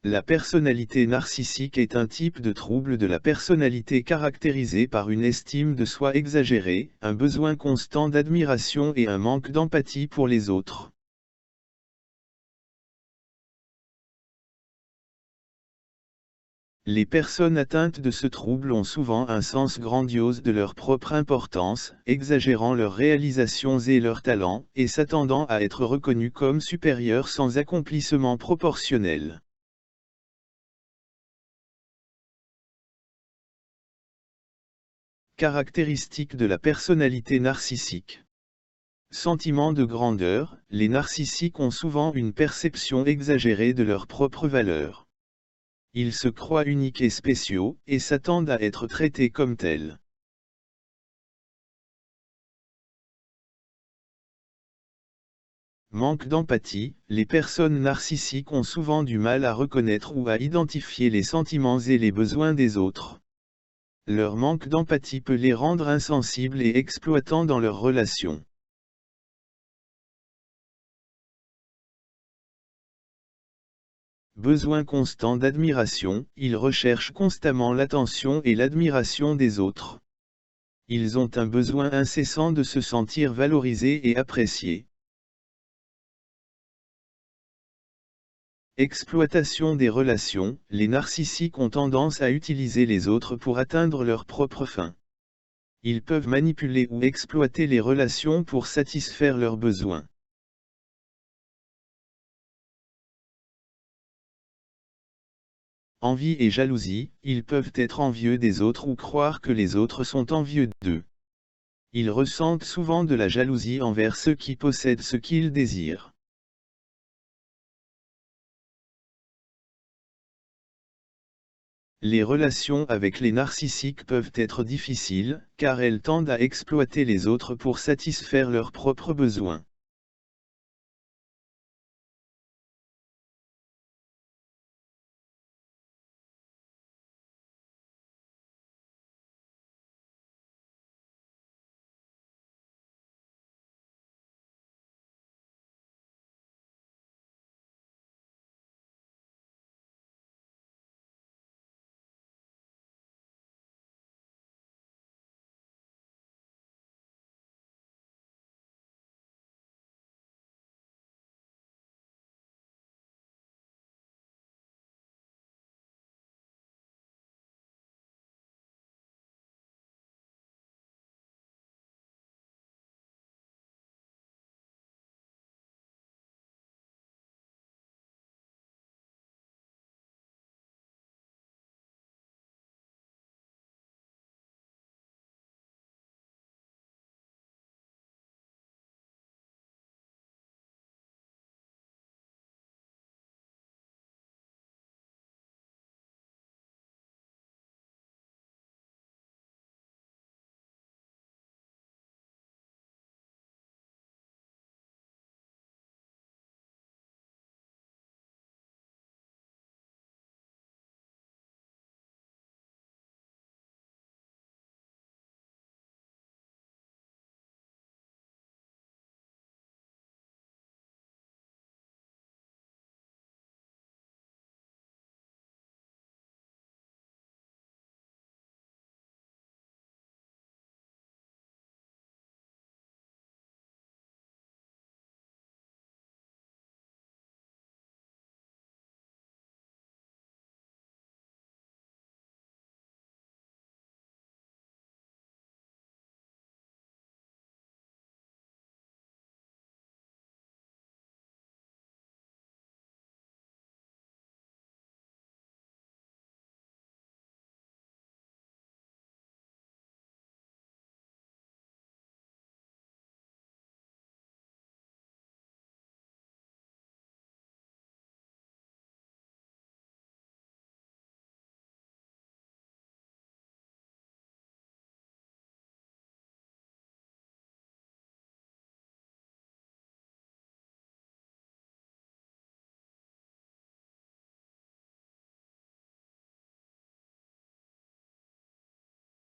La personnalité narcissique est un type de trouble de la personnalité caractérisé par une estime de soi exagérée, un besoin constant d'admiration et un manque d'empathie pour les autres. Les personnes atteintes de ce trouble ont souvent un sens grandiose de leur propre importance, exagérant leurs réalisations et leurs talents, et s'attendant à être reconnus comme supérieurs sans accomplissement proportionnel. Caractéristiques de la personnalité narcissique. Sentiment de grandeur, les narcissiques ont souvent une perception exagérée de leur propre valeur. Ils se croient uniques et spéciaux, et s'attendent à être traités comme tels. Manque d'empathie, les personnes narcissiques ont souvent du mal à reconnaître ou à identifier les sentiments et les besoins des autres. Leur manque d'empathie peut les rendre insensibles et exploitants dans leurs relations. Besoin constant d'admiration, ils recherchent constamment l'attention et l'admiration des autres. Ils ont un besoin incessant de se sentir valorisés et appréciés. Exploitation des relations, les narcissiques ont tendance à utiliser les autres pour atteindre leurs propres fins. Ils peuvent manipuler ou exploiter les relations pour satisfaire leurs besoins. Envie et jalousie, ils peuvent être envieux des autres ou croire que les autres sont envieux d'eux. Ils ressentent souvent de la jalousie envers ceux qui possèdent ce qu'ils désirent. Les relations avec les narcissiques peuvent être difficiles, car elles tendent à exploiter les autres pour satisfaire leurs propres besoins.